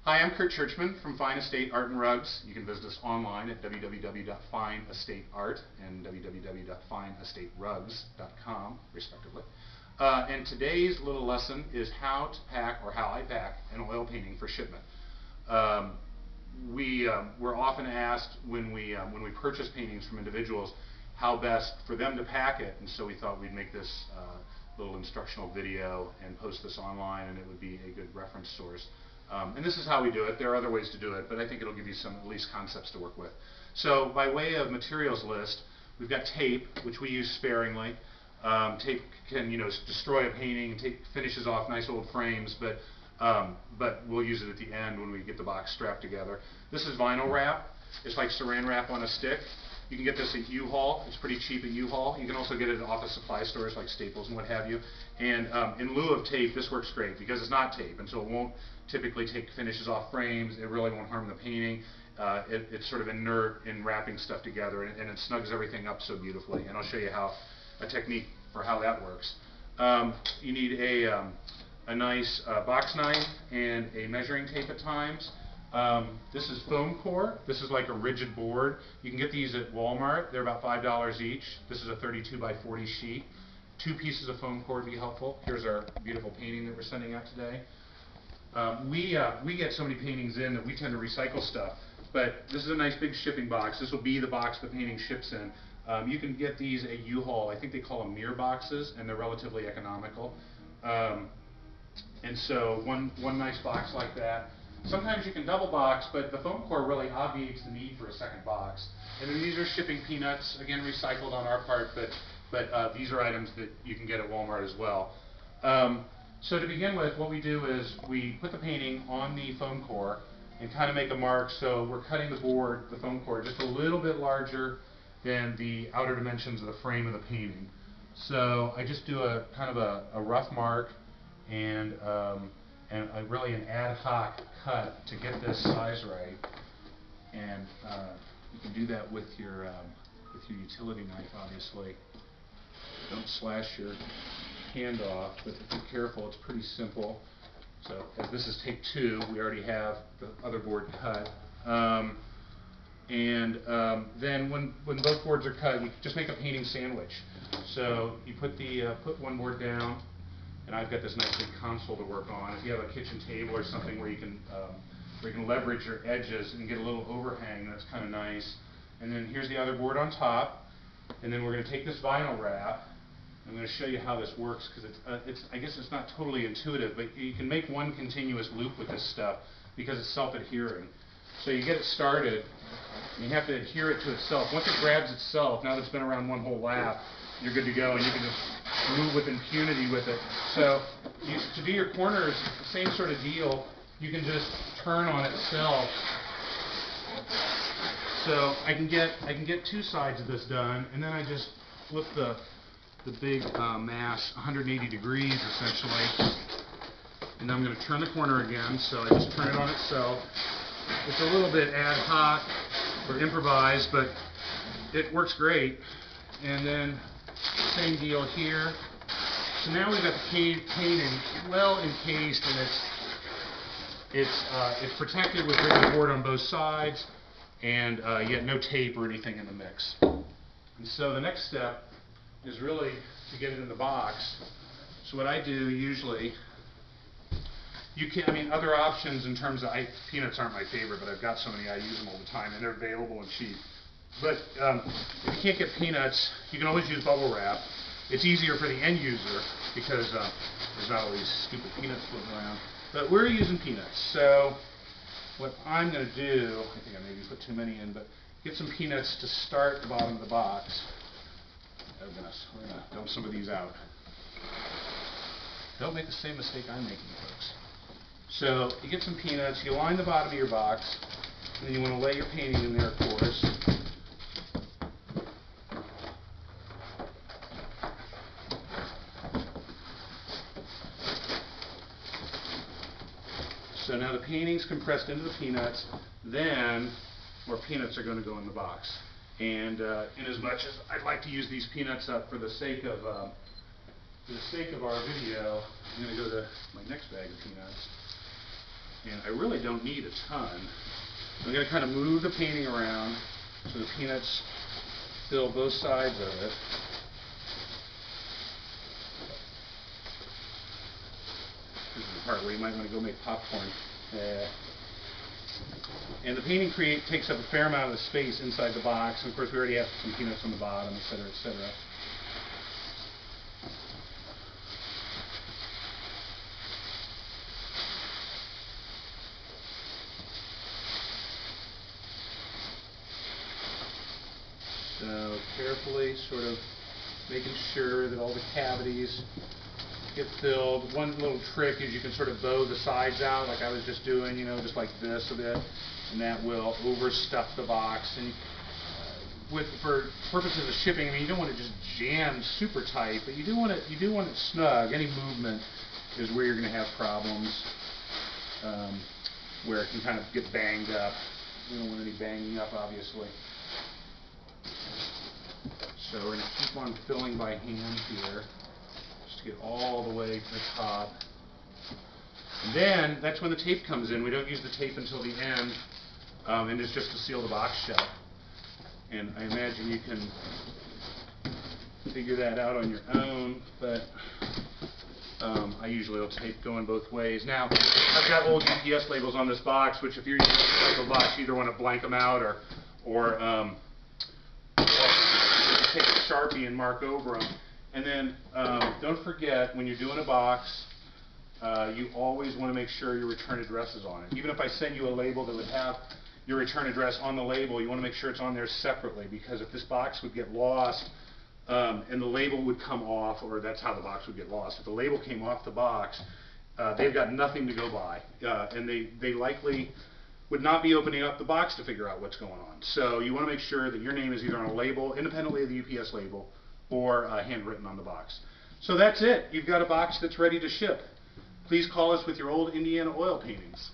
Hi, I'm Kurt Churchman from Fine Estate Art and Rugs. You can visit us online at www.fineestateart and www.fineestaterugs.com, respectively. And today's little lesson is how to pack, or how I pack, an oil painting for shipment. We're often asked when we purchase paintings from individuals how best for them to pack it, and so we thought we'd make this little instructional video and post this online, and it would be a good reference source. And this is how we do it. There are other ways to do it, but I think it'll give you some at least concepts to work with. So by way of materials list, we've got tape, which we use sparingly. Tape can, destroy a painting. Tape finishes off nice old frames, but we'll use it at the end when we get the box strapped together. This is vinyl wrap. It's like saran wrap on a stick. You can get this at U-Haul. It's pretty cheap at U-Haul. You can also get it at office supply stores like Staples and what have you. And in lieu of tape, this works great because it's not tape, and so it won't typically take finishes off frames. It really won't harm the painting. It's sort of inert in wrapping stuff together, and it snugs everything up so beautifully. And I'll show you a technique for how that works. You need a nice box knife and a measuring tape at times. This is foam core. This is like a rigid board. You can get these at Walmart. They're about $5 each. This is a 32 by 40 sheet. 2 pieces of foam core would be helpful. Here's our beautiful painting that we're sending out today. We get so many paintings in that we tend to recycle stuff, but this is a nice big shipping box. This will be the box the painting ships in. You can get these at U-Haul. I think they call them mirror boxes, and they're relatively economical. And so one nice box like that. Sometimes you can double box, but the foam core really obviates the need for a second box. And then these are shipping peanuts, again recycled on our part, but these are items that you can get at Walmart as well. So to begin with, what we do is we put the painting on the foam core and kind of make a mark. So we're cutting the board, the foam core, just a little bit larger than the outer dimensions of the frame of the painting. So I just do a kind of a rough mark and really an ad hoc cut to get this size right. And you can do that with your utility knife, obviously. Don't slash your hand off, but be careful. It's pretty simple. So as this is take 2, we already have the other board cut. Then when both boards are cut, you just make a painting sandwich. So you put one board down, and I've got this nice big console to work on. If you have a kitchen table or something where you can leverage your edges and get a little overhang, that's kind of nice. And then here's the other board on top, and then we're going to take this vinyl wrap. I'm going to show you how this works because I guess it's not totally intuitive, but you can make one continuous loop with this stuff because it's self-adhering. So you get it started, and you have to adhere it to itself. Once it grabs itself, now that it's been around one whole lap, you're good to go, and you can just move with impunity with it. So to do your corners, the same sort of deal. You can just turn on itself. So I can get 2 sides of this done, and then I just flip the big mass 180 degrees essentially, and I'm going to turn the corner again. So I just turn it on itself. It's a little bit ad hoc or improvised, but it works great. And then same deal here. So now we've got the painting well encased, and it's protected with rigid board on both sides, and yet no tape or anything in the mix. And so the next step is really to get it in the box. So what I do usually, other options in terms of, peanuts aren't my favorite, but I've got so many I use them all the time, and they're available and cheap. But if you can't get peanuts, you can always use bubble wrap. It's easier for the end user because there's not all these stupid peanuts floating around. But we're using peanuts. So what I'm going to do, I think I maybe put too many in, but get some peanuts to start the bottom of the box. Oh goodness, we're going to dump some of these out. Don't make the same mistake I'm making, folks. So you get some peanuts, you line the bottom of your box, and then you want to lay your painting in there, of course. So now the painting's compressed into the peanuts, then more peanuts are going to go in the box. And in as much as I'd like to use these peanuts up for the sake of our video, I'm going to go to my next bag of peanuts. And I really don't need a ton. I'm going to kind of move the painting around so the peanuts fill both sides of it. This is the part where you might want to go make popcorn. And the painting takes up a fair amount of the space inside the box. And of course, we already have some peanuts on the bottom, etc., etc. So carefully sort of making sure that all the cavities get filled. One little trick is you can sort of bow the sides out like I was just doing, you know, just like this a bit, and that will overstuff the box. And for purposes of shipping, I mean, you don't want to just jam super tight, but you do want it snug. Any movement is where you're going to have problems, where it can kind of get banged up. We don't want any banging up, obviously. So we're going to keep on filling by hand here, just to get all the way to the top. And then, that's when the tape comes in. We don't use the tape until the end, and it's just to seal the box shut. And I imagine you can figure that out on your own, but I usually will tape going both ways. Now, I've got old UPS labels on this box, which if you're using a recycled box, you either want to blank them out or take a Sharpie and mark over them. And then don't forget, when you're doing a box, you always want to make sure your return address is on it. Even if I send you a label that would have your return address on the label, you want to make sure it's on there separately, because if this box would get lost and the label would come off, or that's how the box would get lost. If the label came off the box, they've got nothing to go by, and they likely would not be opening up the box to figure out what's going on. So you want to make sure that your name is either on a label, independently of the UPS label, or handwritten on the box. So that's it. You've got a box that's ready to ship. Please call us with your old Indiana oil paintings.